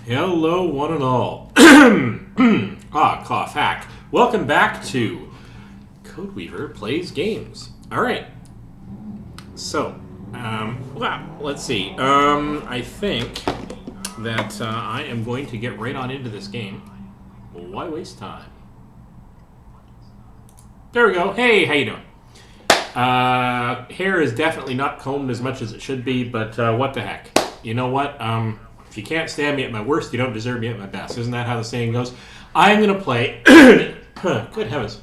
Hello, one and all. Cough hack. Welcome back to Codeweaver Plays Games. All right. So, let's see. I think that I am going to get right on into this game. Why waste time? There we go. Hey, how you doing? Hair is definitely not combed as much as it should be, but what the heck? You know what? If you can't stand me at my worst, you don't deserve me at my best. Isn't that how the saying goes? I'm going to play... Good heavens.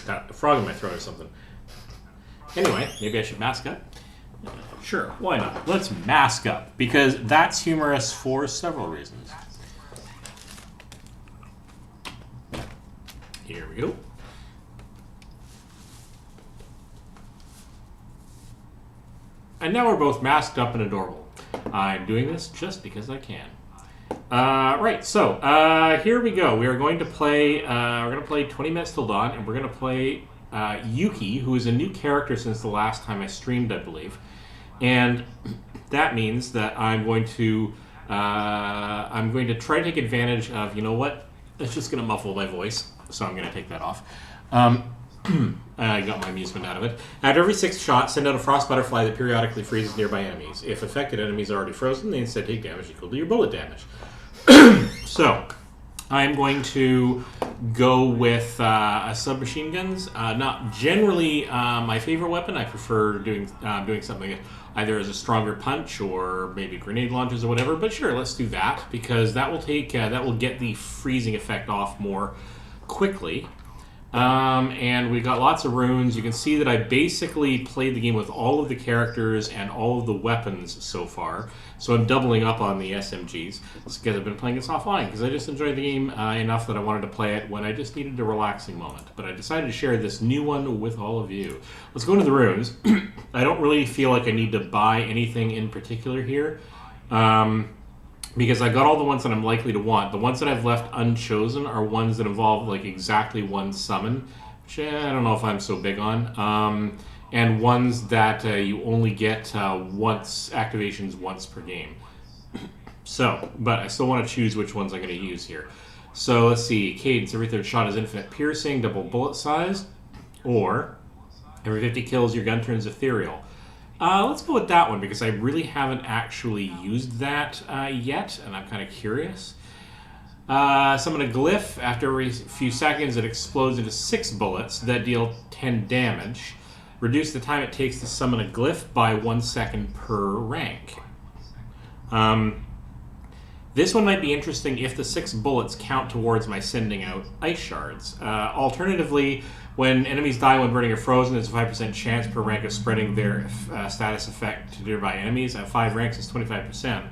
Got a frog in my throat or something. Anyway, maybe I should mask up. Sure, why not? Let's mask up, because that's humorous for several reasons. Here we go. And now we're both masked up and adorable. I'm doing this just because I can. Right, so here we go. We are going to play. We're going to play 20 Minutes Till Dawn, and we're going to play Yuki, who is a new character since the last time I streamed, I believe. And that means that I'm going to try to take advantage of. You know what? It's just going to muffle my voice, so I'm going to take that off. I got my amusement out of it. After every 6th shot, send out a frost butterfly that periodically freezes nearby enemies. If affected enemies are already frozen, they instead take damage equal to your bullet damage. So, I'm going to go with submachine guns. Not generally my favorite weapon. I prefer doing something either as a stronger punch or maybe grenade launchers or whatever. But sure, let's do that because that will get the freezing effect off more quickly. And we've got lots of runes. You can see that I basically played the game with all of the characters and all of the weapons so far. So I'm doubling up on the SMGs. It's because I've been playing this offline because I just enjoyed the game enough that I wanted to play it when I just needed a relaxing moment. But I decided to share this new one with all of you. Let's go into the runes. I don't really feel like I need to buy anything in particular here. Because I got all the ones that I'm likely to want. The ones that I've left unchosen are ones that involve like exactly one summon, which I don't know if I'm so big on. And ones that you only get activations once per game. So, but I still want to choose which ones I'm going to use here. So let's see. Cadence, every 3rd shot is infinite piercing, double bullet size. Or every 50 kills, your gun turns ethereal. Let's go with that one because I really haven't actually used that yet, and I'm kind of curious. Summon a glyph. After every few seconds, it explodes into 6 bullets that deal 10 damage. Reduce the time it takes to summon a glyph by 1 second per rank. This one might be interesting if the 6 bullets count towards my sending out ice shards. Alternatively, when enemies die when burning or frozen, there's a 5% chance per rank of spreading their status effect to nearby enemies. At 5 ranks, it's 25%.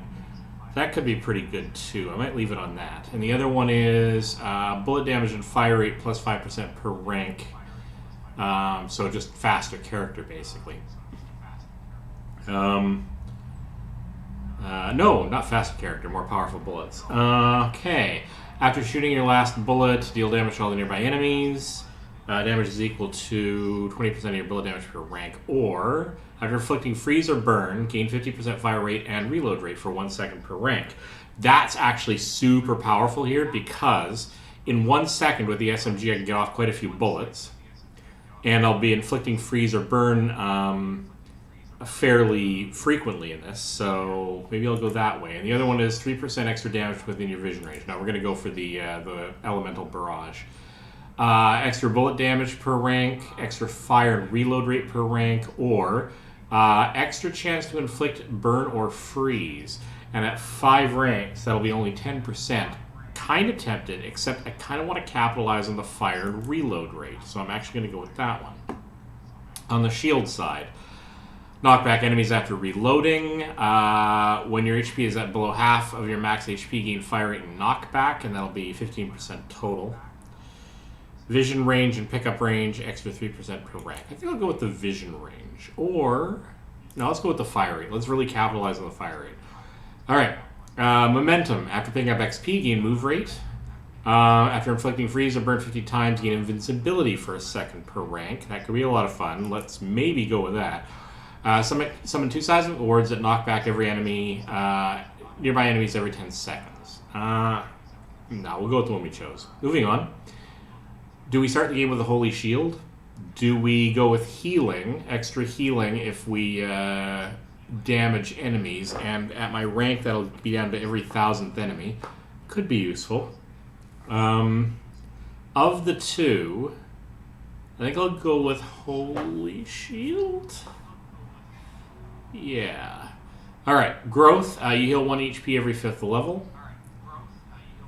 That could be pretty good, too. I might leave it on that. And the other one is bullet damage and fire rate plus 5% per rank. So just faster character, basically. No, not faster character, more powerful bullets. Okay. After shooting your last bullet, deal damage to all the nearby enemies. Damage is equal to 20% of your bullet damage per rank. Or, after inflicting freeze or burn, gain 50% fire rate and reload rate for 1 second per rank. That's actually super powerful here because in 1 second with the SMG I can get off quite a few bullets. And I'll be inflicting freeze or burn fairly frequently in this, so maybe I'll go that way. And the other one is 3% extra damage within your vision range. Now we're going to go for the elemental barrage. Extra bullet damage per rank, extra fire and reload rate per rank, or extra chance to inflict burn or freeze. And at 5 ranks, that'll be only 10%. Kind of tempted, except I kind of want to capitalize on the fire and reload rate, so I'm actually going to go with that one. On the shield side, knock back enemies after reloading. When your HP is at below half of your max HP, gain fire rate and knockback, and that'll be 15% total. Vision range and pickup range, extra 3% per rank. I think I'll go with the vision range. Or, no, let's go with the fire rate. Let's really capitalize on the fire rate. All right. Momentum. After picking up XP, gain move rate. After inflicting freeze or burn 50 times, gain invincibility for a second per rank. That could be a lot of fun. Let's maybe go with that. Summon 2 seismic wards that knock back every enemy, nearby enemies every 10 seconds. No, we'll go with the one we chose. Moving on. Do we start the game with a holy shield? Do we go with healing, extra healing, if we damage enemies? And at my rank, that'll be down to every 1,000th enemy. Could be useful. Of the two, I think I'll go with holy shield. Yeah. Alright, growth. You heal 1 HP every 5th level.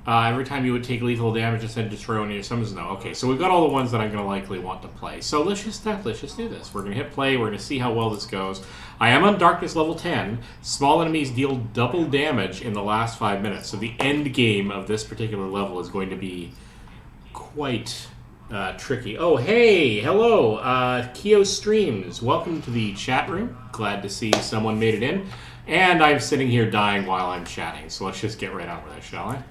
Every time you would take lethal damage, instead of destroy one of your summons. No. Okay, so we've got all the ones that I'm going to likely want to play. So let's just do this. We're going to hit play. We're going to see how well this goes. I am on Darkness level 10. Small enemies deal double damage in the last 5 minutes. So the end game of this particular level is going to be quite tricky. Oh, hey! Hello! Keo Streams. Welcome to the chat room. Glad to see someone made it in. And I'm sitting here dying while I'm chatting. So let's just get right on with it, shall I?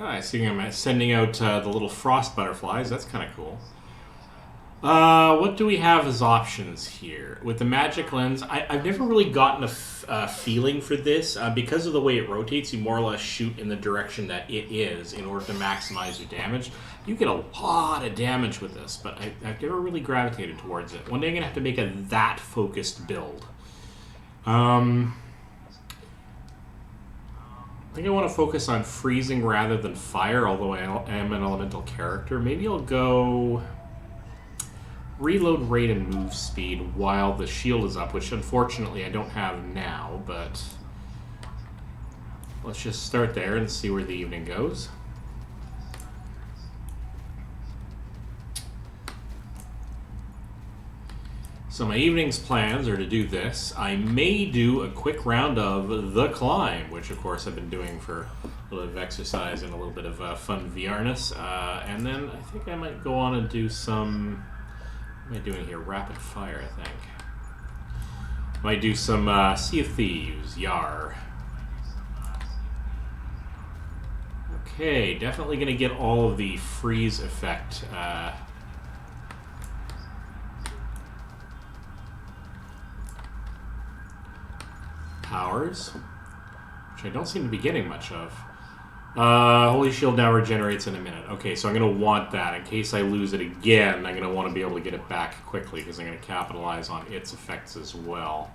I see I'm sending out the little frost butterflies. That's kind of cool. What do we have as options here? With the magic lens, I've never really gotten a feeling for this. Because of the way it rotates, you more or less shoot in the direction that it is in order to maximize your damage. You get a lot of damage with this, but I've never really gravitated towards it. One day I'm going to have to make a that focused build. I think I want to focus on freezing rather than fire, although I am an elemental character. Maybe I'll go reload rate and move speed while the shield is up, which unfortunately I don't have now, but let's just start there and see where the evening goes. So my evening's plans are to do this. I may do a quick round of The Climb, which of course I've been doing for a little bit of exercise and a little bit of fun VRness. And then I think I might go on and do some... What am I doing here? Rapid fire, I think. Might do some Sea of Thieves, Yar. Okay, definitely going to get all of the freeze effect powers, which I don't seem to be getting much of. Holy Shield now regenerates in a minute. Okay, so I'm going to want that. In case I lose it again, I'm going to want to be able to get it back quickly, because I'm going to capitalize on its effects as well.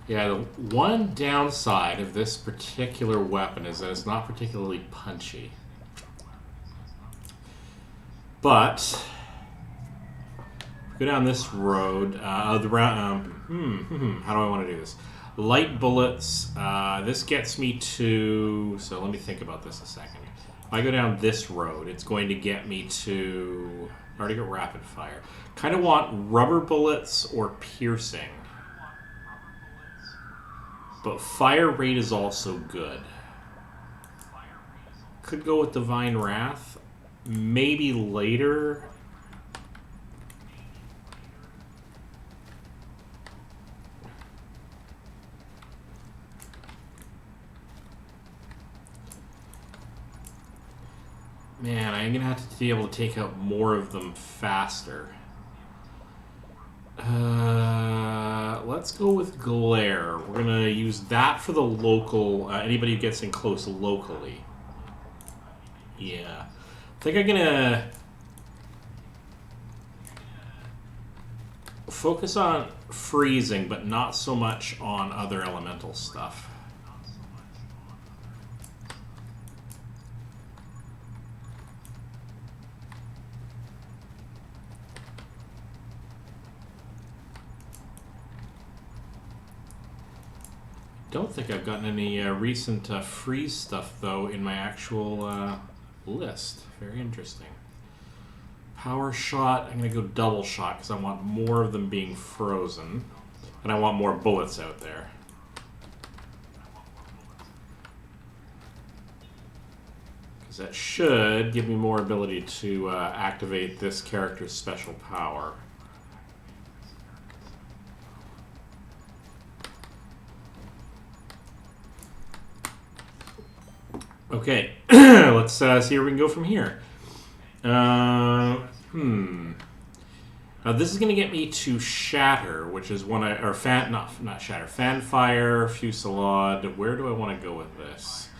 Yeah, the one downside of this particular weapon is that it's not particularly punchy. But go down this road. How do I want to do this? Light bullets. This gets me to... So let me think about this a second. If I go down this road, it's going to get me to... I already got rapid fire. Kind of want rubber bullets or piercing. But fire rate is also good. Could go with Divine Wrath. Maybe later. Man, I'm going to have to be able to take out more of them faster. Let's go with Glare. We're going to use that for the local, anybody who gets in close locally. Yeah. I think I'm going to focus on freezing, but not so much on other elemental stuff. Don't think I've gotten any recent freeze stuff, though, in my actual list. Very interesting. Power shot, I'm going to go double shot because I want more of them being frozen. And I want more bullets out there. That should give me more ability to activate this character's special power. Okay, let's see where we can go from here. Now this is going to get me to Shatter, which is one or not Shatter, Fanfire, Fusillade. Where do I want to go with this?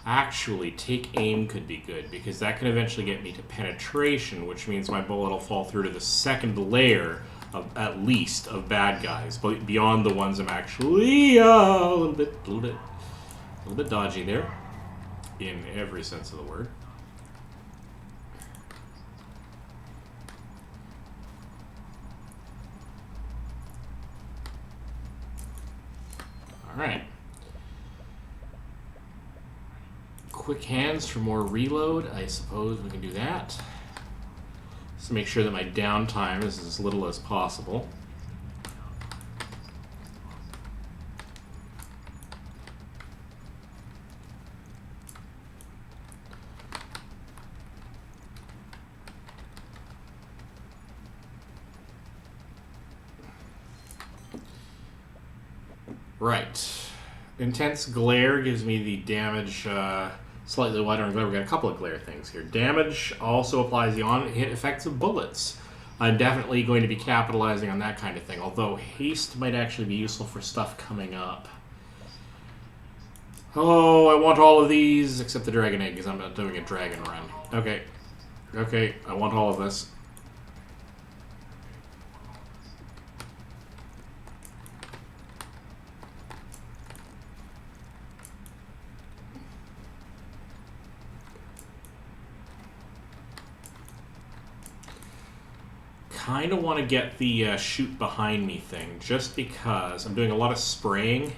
Actually, Take Aim could be good, because that can eventually get me to Penetration, which means my bullet will fall through to the second layer, at least, of bad guys, but beyond the ones I'm actually a little bit dodgy there, in every sense of the word. All right. Quick hands for more reload. I suppose we can do that. Just to make sure that my downtime is as little as possible. Right. Intense Glare gives me the damage slightly wider on glare. We've got a couple of glare things here. Damage also applies the on-hit effects of bullets. I'm definitely going to be capitalizing on that kind of thing, although haste might actually be useful for stuff coming up. Oh, I want all of these except the Dragon Egg, because I'm not doing a dragon run. Okay. Okay, I want all of this. Kind of want to get the shoot behind me thing, just because I'm doing a lot of spraying,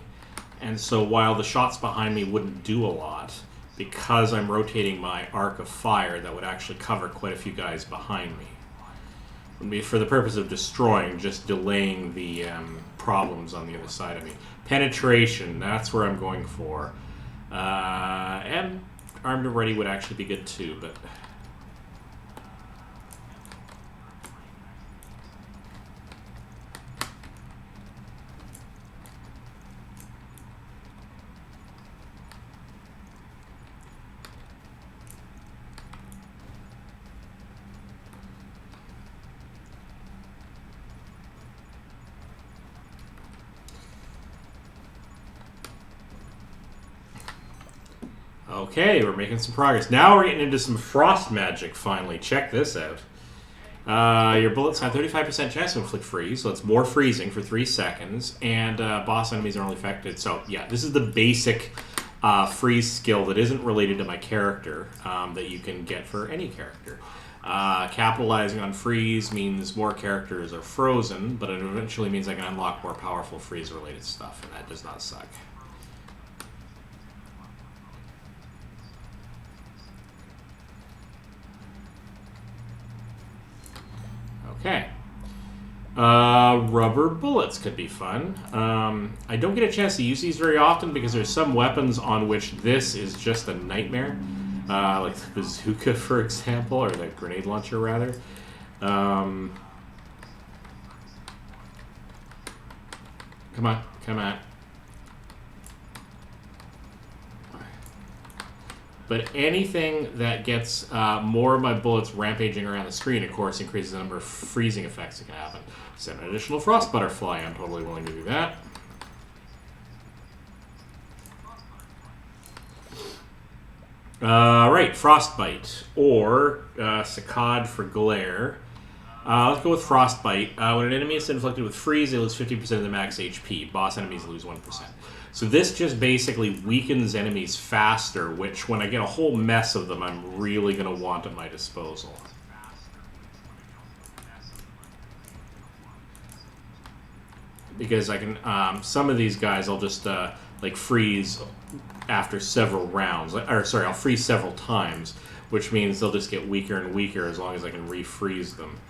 and so while the shots behind me wouldn't do a lot, because I'm rotating my arc of fire, that would actually cover quite a few guys behind me. Would be for the purpose of destroying, just delaying the problems on the other side of me. Penetration, that's where I'm going for. And armed and ready would actually be good too, but... Okay, we're making some progress. Now we're getting into some frost magic, finally. Check this out. Your bullets have 35% chance to inflict freeze, so it's more freezing for 3 seconds, and boss enemies are only affected. So, yeah, this is the basic freeze skill that isn't related to my character that you can get for any character. Capitalizing on freeze means more characters are frozen, but it eventually means I can unlock more powerful freeze-related stuff, and that does not suck. Okay. Rubber bullets could be fun. I don't get a chance to use these very often because there's some weapons on which this is just a nightmare. Like the bazooka, for example, or the grenade launcher, rather. Come on, come on. But anything that gets more of my bullets rampaging around the screen, of course, increases the number of freezing effects that can happen. Send an additional frost butterfly. I'm totally willing to do that. Right, frostbite or saccade for glare. Let's go with frostbite. When an enemy is inflicted with freeze, they lose 50% of their max HP. Boss enemies lose 1%. So this just basically weakens enemies faster, which when I get a whole mess of them, I'm really going to want at my disposal. Because I can, some of these guys I'll just like freeze after several rounds. Or sorry, I'll freeze several times, which means they'll just get weaker and weaker as long as I can refreeze them.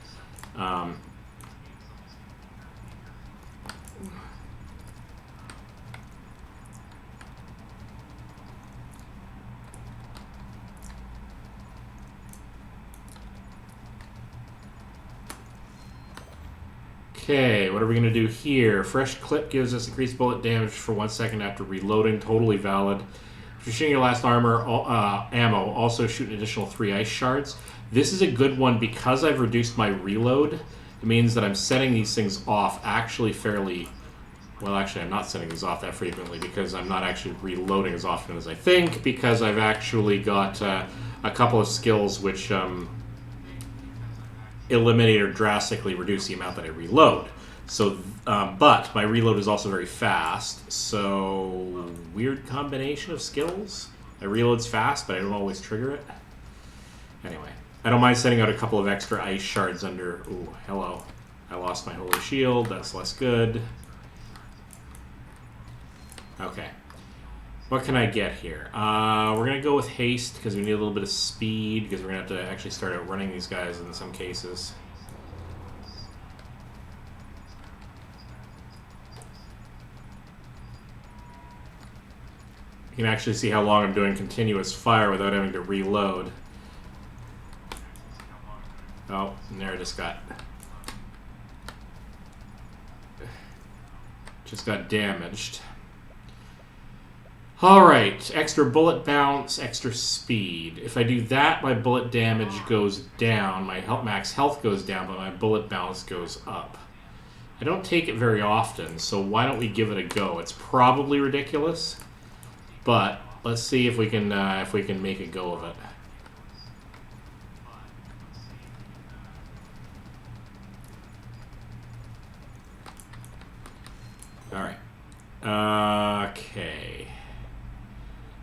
Okay, what are we going to do here? Fresh clip gives us increased bullet damage for 1 second after reloading. Totally valid. If you're shooting your last ammo, also shoot an additional 3 ice shards. This is a good one because I've reduced my reload. It means that I'm setting these things off actually fairly... Well, actually, I'm not setting these off that frequently because I'm not actually reloading as often as I think, because I've actually got a couple of skills which eliminate or drastically reduce the amount that I reload. So, but my reload is also very fast, so weird combination of skills. My reload's fast, but I don't always trigger it. Anyway, I don't mind setting out a couple of extra ice shards under... Ooh, hello. I lost my holy shield. That's less good. Okay. What can I get here? We're going to go with haste because we need a little bit of speed because we're going to have to actually start outrunning these guys in some cases. You can actually see how long I'm doing continuous fire without having to reload. Oh, and there I just got damaged. Alright, extra bullet bounce, extra speed. If I do that, my bullet damage goes down, my max health goes down, but my bullet bounce goes up. I don't take it very often, so why don't we give it a go? It's probably ridiculous, but let's see if we can make a go of it. Alright. Okay.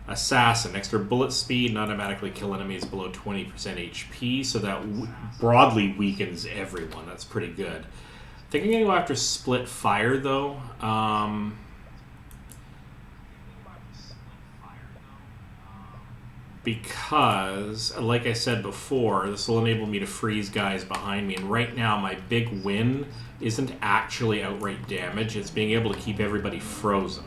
Assassin. Extra bullet speed and automatically kill enemies below 20% HP, so that broadly weakens everyone. That's pretty good. I think I'm going to go after split fire, though. Because, like I said before, this will enable me to freeze guys behind me. And right now, my big win isn't actually outright damage. It's being able to keep everybody frozen.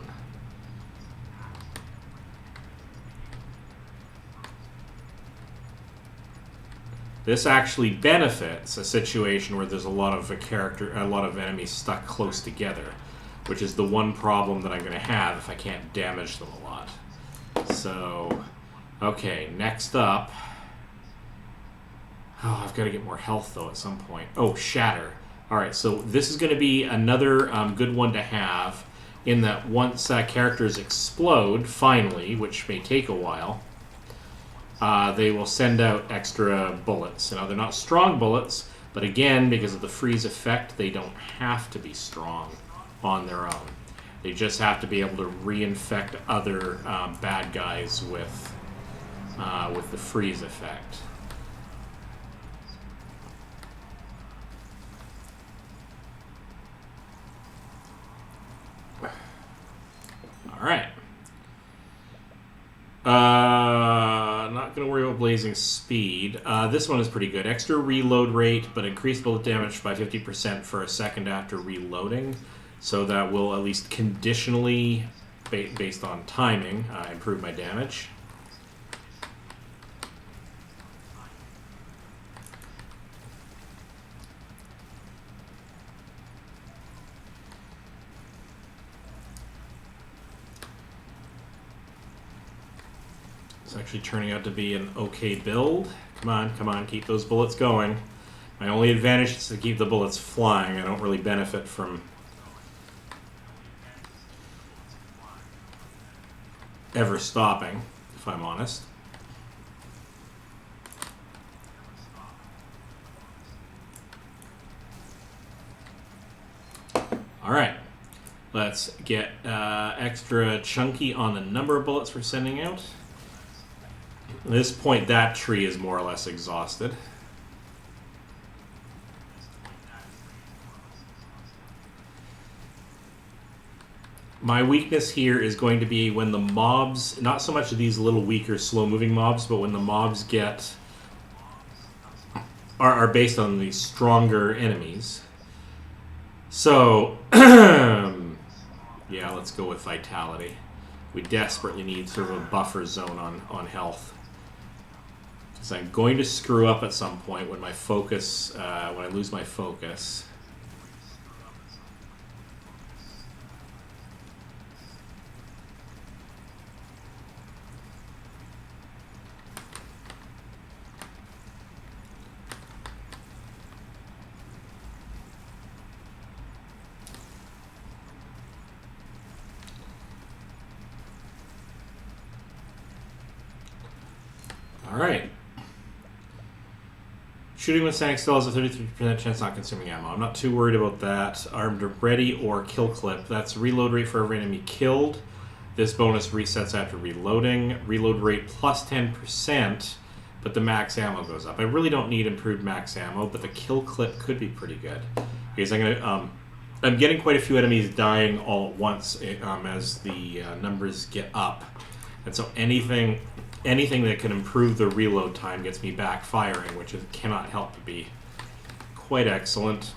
This actually benefits a situation where there's a lot of enemies stuck close together, which is the one problem that I'm going to have if I can't damage them a lot. So, okay, next up. Oh, I've got to get more health though at some point. Oh, shatter. All right, so this is going to be another good one to have, in that once characters explode finally, which may take a while. They will send out extra bullets. Now, they're not strong bullets, but again, because of the freeze effect, they don't have to be strong on their own. They just have to be able to reinfect other bad guys with the freeze effect. All right. Not going to worry about blazing speed. This one is pretty good. Extra reload rate, but increased bullet damage by 50% for a second after reloading. So that will at least conditionally, based on timing, improve my damage. It's actually turning out to be an okay build. Come on, keep those bullets going. My only advantage is to keep the bullets flying. I don't really benefit from ever stopping, if I'm honest. Alright, let's get extra chunky on the number of bullets we're sending out. At this point, that tree is more or less exhausted. My weakness here is going to be when the mobs, not so much these little weaker, slow-moving mobs, but when the mobs are based on these stronger enemies. So, yeah, let's go with Vitality. We desperately need sort of a buffer zone on health. Because I'm going to screw up at some point when my focus, when I lose my focus. Alright. Shooting when standing still has a 33% chance not consuming ammo. I'm not too worried about that. Armed ready or kill clip. That's reload rate for every enemy killed. This bonus resets after reloading. Reload rate plus 10%, but the max ammo goes up. I really don't need improved max ammo, but the kill clip could be pretty good. Because I'm getting quite a few enemies dying all at once as the numbers get up. And so anything that can improve the reload time gets me back firing, which cannot help to be quite excellent.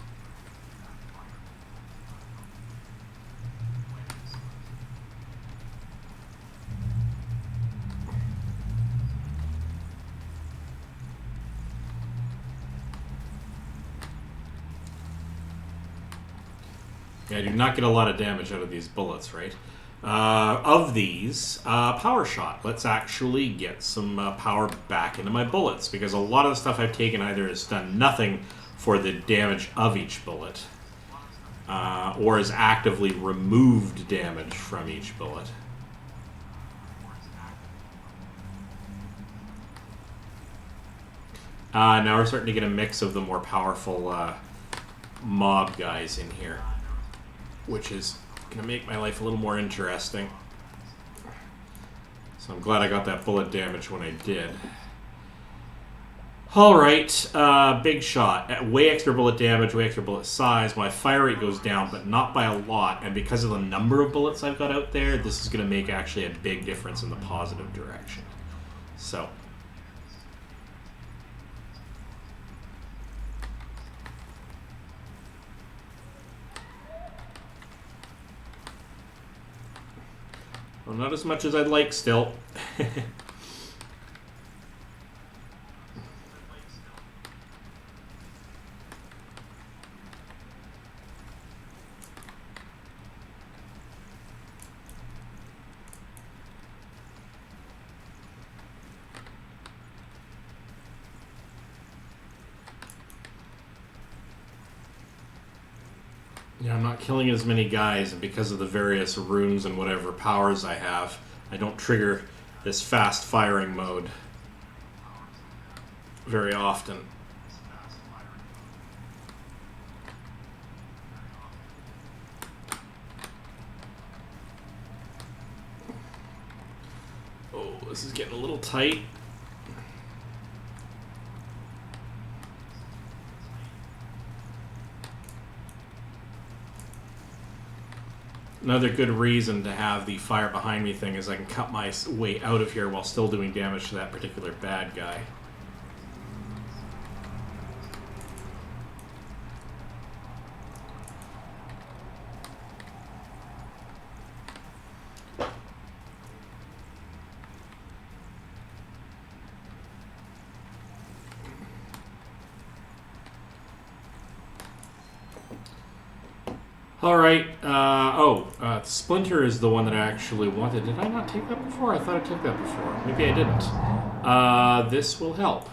Yeah, I do not get a lot of damage out of these bullets, right? Of these, power shot. Let's actually get some power back into my bullets, because a lot of the stuff I've taken either has done nothing for the damage of each bullet, or has actively removed damage from each bullet. Now we're starting to get a mix of the more powerful mob guys in here, which is going to make my life a little more interesting. So I'm glad I got that bullet damage when I did. Alright, big shot. Way extra bullet damage, way extra bullet size. My fire rate goes down, but not by a lot. And because of the number of bullets I've got out there, this is going to make actually a big difference in the positive direction. So... well, not as much as I'd like still. Yeah, I'm not killing as many guys, and because of the various runes and whatever powers I have, I don't trigger this fast firing mode very often. Oh, this is getting a little tight. Another good reason to have the fire behind me thing is I can cut my way out of here while still doing damage to that particular bad guy. Alright, Splinter is the one that I actually wanted. Did I not take that before? I thought I took that before. Maybe I didn't. This will help.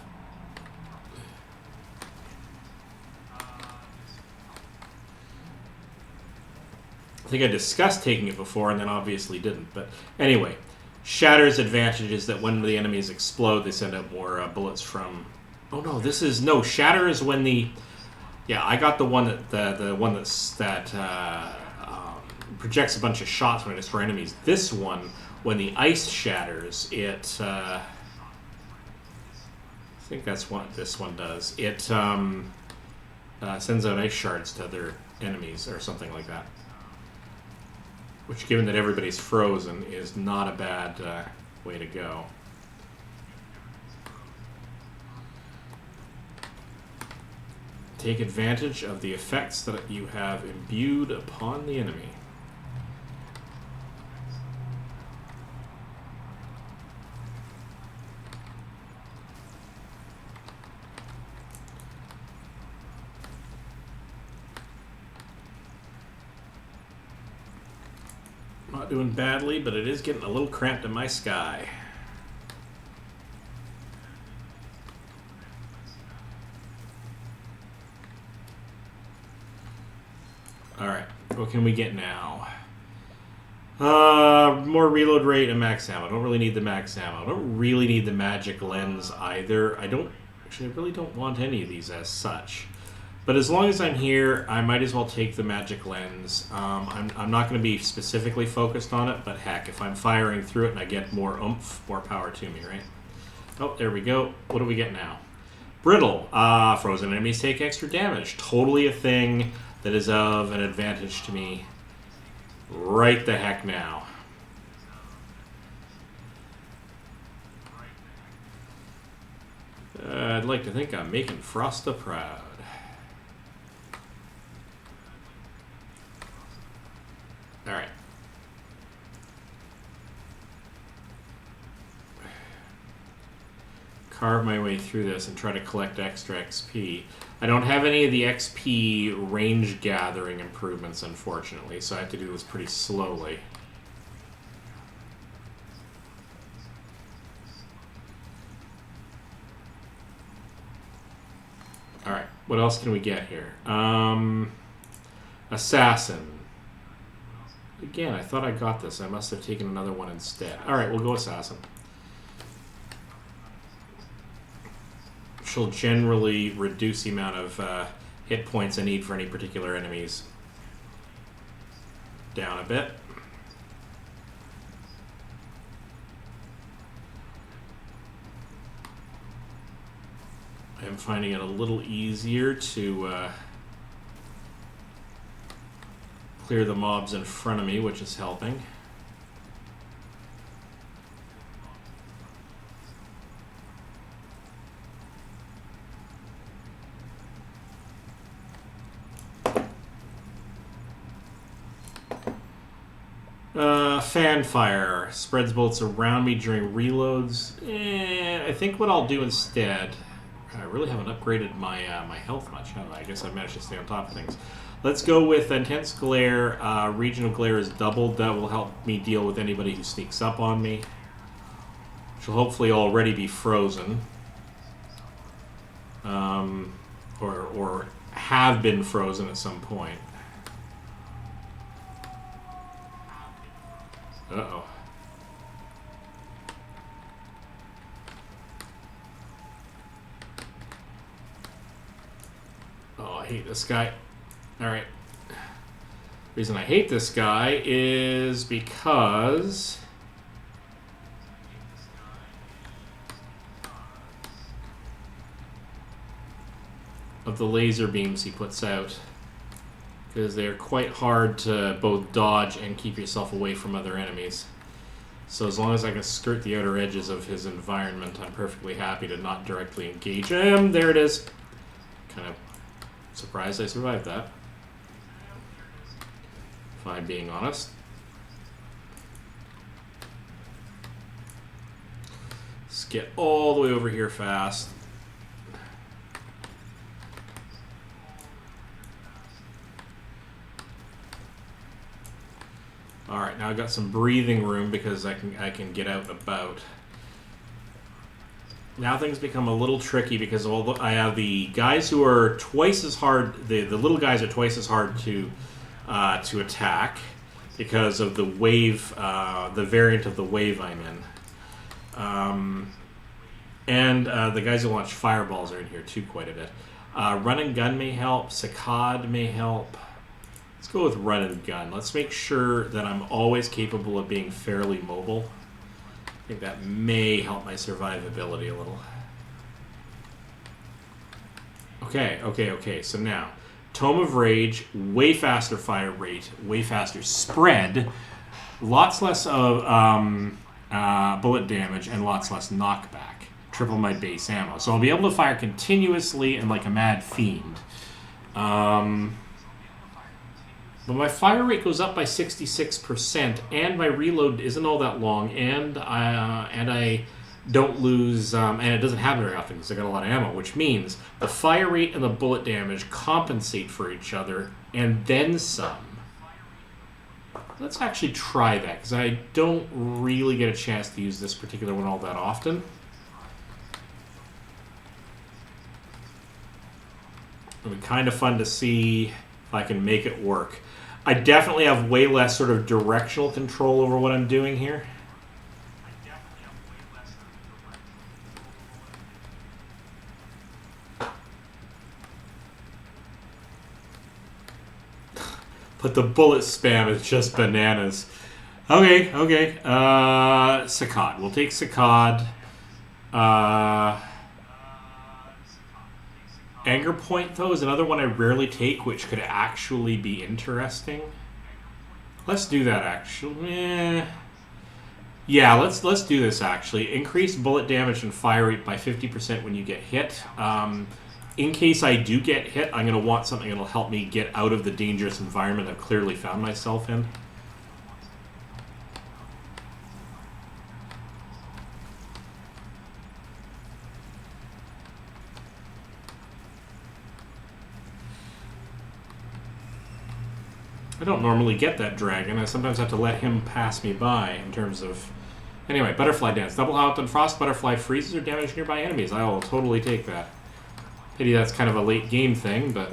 I think I discussed taking it before and then obviously didn't. But anyway, Shatter's advantage is that when the enemies explode, they send out more bullets from... Oh no, this is... No, Shatter is when the... Yeah, I got the one that projects a bunch of shots when it destroys enemies. This one, when the ice shatters, it... I think that's what this one does. It sends out ice shards to other enemies or something like that. Which, given that everybody's frozen, is not a bad way to go. Take advantage of the effects that you have imbued upon the enemy. Not doing badly, but it is getting a little cramped in my sky. Alright, what can we get now? more reload rate and max ammo. I don't really need the max ammo. I don't really need the magic lens either. I really don't want any of these as such. But as long as I'm here, I might as well take the magic lens. I'm not going to be specifically focused on it, but heck, if I'm firing through it and I get more oomph, more power to me, right? Oh, there we go. What do we get now? Brittle. Frozen enemies take extra damage. Totally a thing that is of an advantage to me right the heck now. I'd like to think I'm making Frosta proud. Alright. Carve my way through this and try to collect extra XP. I don't have any of the XP range gathering improvements, unfortunately, so I have to do this pretty slowly. Alright, what else can we get here? Assassin. Again, I thought I got this. I must have taken another one instead. Alright, we'll go Assassin. She'll generally reduce the amount of hit points I need for any particular enemies down a bit. I'm finding it a little easier to clear the mobs in front of me, which is helping. Fanfire spreads bullets around me during reloads. I think what I'll do instead, I really haven't upgraded my my health much, have I? I guess I've managed to stay on top of things. Let's go with Intense Glare. Regional Glare is doubled. That will help me deal with anybody who sneaks up on me. She'll hopefully already be frozen. Or have been frozen at some point. Uh-oh. Oh, I hate this guy. Alright. Reason I hate this guy is because of the laser beams he puts out. Because they're quite hard to both dodge and keep yourself away from other enemies. So as long as I can skirt the outer edges of his environment, I'm perfectly happy to not directly engage him. There it is. Kind of surprised I survived that, if I'm being honest. Let's get all the way over here fast. Alright, now I've got some breathing room because I can get out and about. Now things become a little tricky because I have the guys who are twice as hard, the little guys are twice as hard to attack because of the wave, the variant of the wave I'm in. And the guys who launch fireballs are in here too quite a bit. Run and gun may help, Saccade may help. Let's go with run and gun. Let's make sure that I'm always capable of being fairly mobile. I think that may help my survivability a little. Okay. So now, Tome of Rage, way faster fire rate, way faster spread, lots less of bullet damage, and lots less knockback. Triple my base ammo. So I'll be able to fire continuously and like a mad fiend. But my fire rate goes up by 66%, and my reload isn't all that long, and I don't lose, and it doesn't happen very often because I got a lot of ammo, which means the fire rate and the bullet damage compensate for each other, and then some. Let's actually try that, because I don't really get a chance to use this particular one all that often. It'll be kind of fun to see if I can make it work. I definitely have way less sort of directional control over what I'm doing here. But the bullet spam is just bananas. Okay, okay. Saccad. We'll take Saccad. Anger Point, though, is another one I rarely take, which could actually be interesting. Let's do that, actually. Yeah, let's do this, actually. Increase bullet damage and fire rate by 50% when you get hit. In case I do get hit, I'm going to want something that'll help me get out of the dangerous environment I've clearly found myself in. I don't normally get that dragon. I sometimes have to let him pass me by in terms of... Anyway, Butterfly Dance. Double out on Frost Butterfly freezes or damage nearby enemies. I will totally take that. Pity that's kind of a late game thing, but...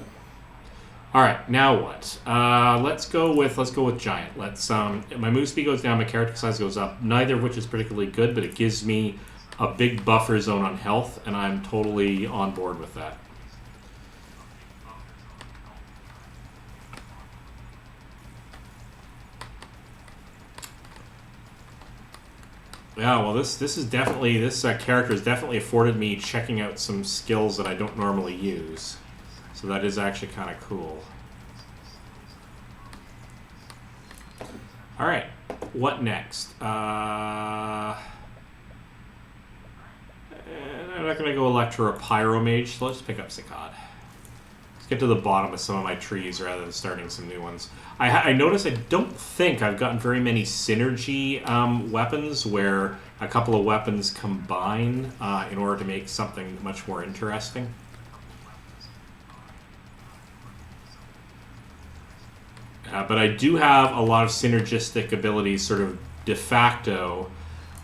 Alright, now what? Let's go with Giant. My move speed goes down, my character size goes up. Neither of which is particularly good, but it gives me a big buffer zone on health, and I'm totally on board with that. Yeah, well, this character has definitely afforded me checking out some skills that I don't normally use. So that is actually kind of cool. All right, what next? I'm not going to go Electro or Pyromage, so let's pick up Saccad. Let's get to the bottom of some of my trees rather than starting some new ones. I notice I don't think I've gotten very many synergy weapons where a couple of weapons combine in order to make something much more interesting. But I do have a lot of synergistic abilities sort of de facto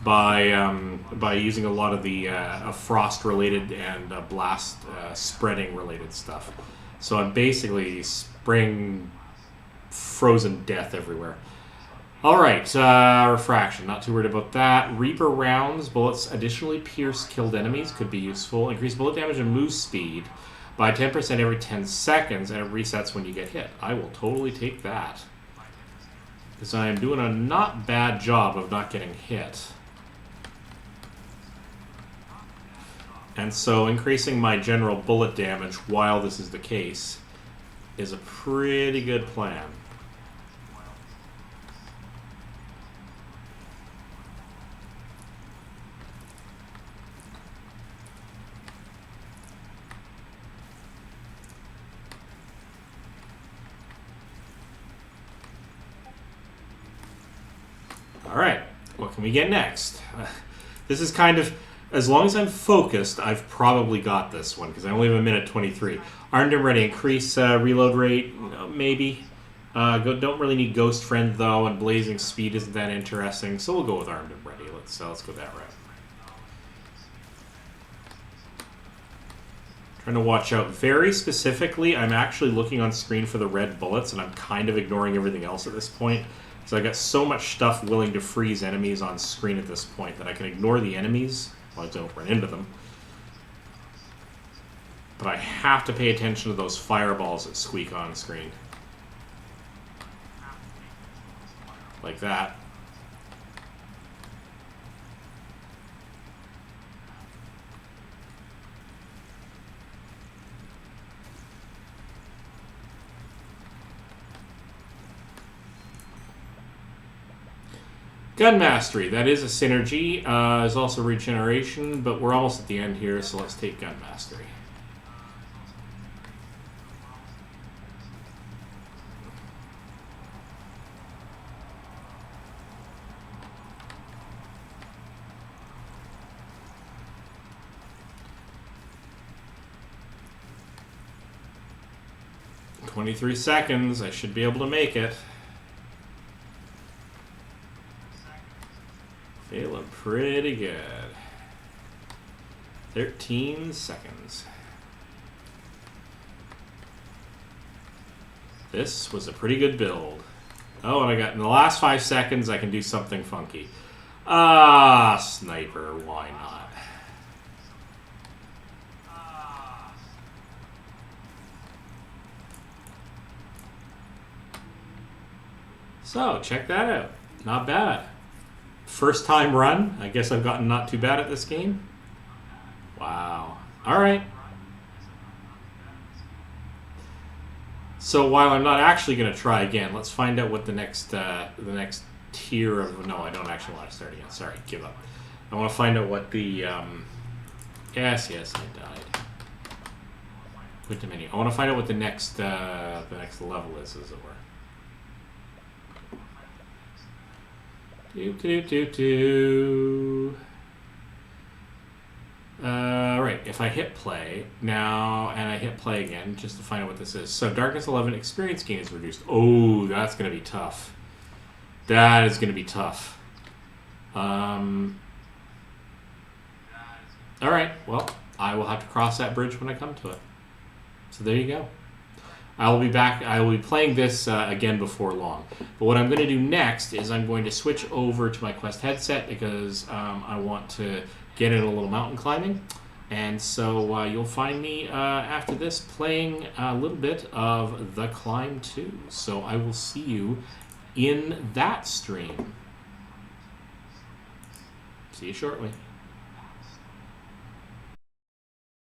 by using a lot of the frost-related and blast spreading-related stuff. So I'm basically spraying frozen death everywhere. Alright, Refraction. Not too worried about that. Reaper rounds. Bullets additionally pierce killed enemies. Could be useful. Increase bullet damage and move speed by 10% every 10 seconds, and it resets when you get hit. I will totally take that. Because I am doing a not bad job of not getting hit. And so increasing my general bullet damage while this is the case is a pretty good plan. Alright, what can we get next? This is kind of, as long as I'm focused, I've probably got this one, because I only have a minute 23. Armed and ready, increase reload rate, maybe. Don't really need Ghost Friend, though, and Blazing Speed isn't that interesting, so we'll go with Armed and ready. Let's go that route. Trying to watch out. Very specifically, I'm actually looking on screen for the red bullets, and I'm kind of ignoring everything else at this point. So I got so much stuff willing to freeze enemies on screen at this point that I can ignore the enemies. Well, I don't run into them. But I have to pay attention to those fireballs that squeak on screen. Like that. Gun Mastery, that is a synergy. There's also regeneration, but we're almost at the end here, so let's take Gun Mastery. In 23 seconds, I should be able to make it. Feeling pretty good. 13 seconds. This was a pretty good build. Oh, and I got in the last 5 seconds, I can do something funky. Ah, sniper, why not? So, check that out. Not bad. First time run. I guess I've gotten not too bad at this game. Wow. All right. So while I'm not actually going to try again, let's find out what the next tier of... No, I don't actually want to start again. Sorry, give up. I want to find out what the... Yes, I died. Quit the menu. I want to find out what the next level is, as it were. Right, if I hit play now, and I hit play again, just to find out what this is. So Darkness 11 experience gain is reduced. Oh, that's going to be tough. That is going to be tough. Alright, well, I will have to cross that bridge when I come to it. So there you go. I will be back. I will be playing this again before long. But what I'm going to do next is I'm going to switch over to my Quest headset because I want to get in a little mountain climbing. And so you'll find me after this playing a little bit of The Climb 2. So I will see you in that stream. See you shortly.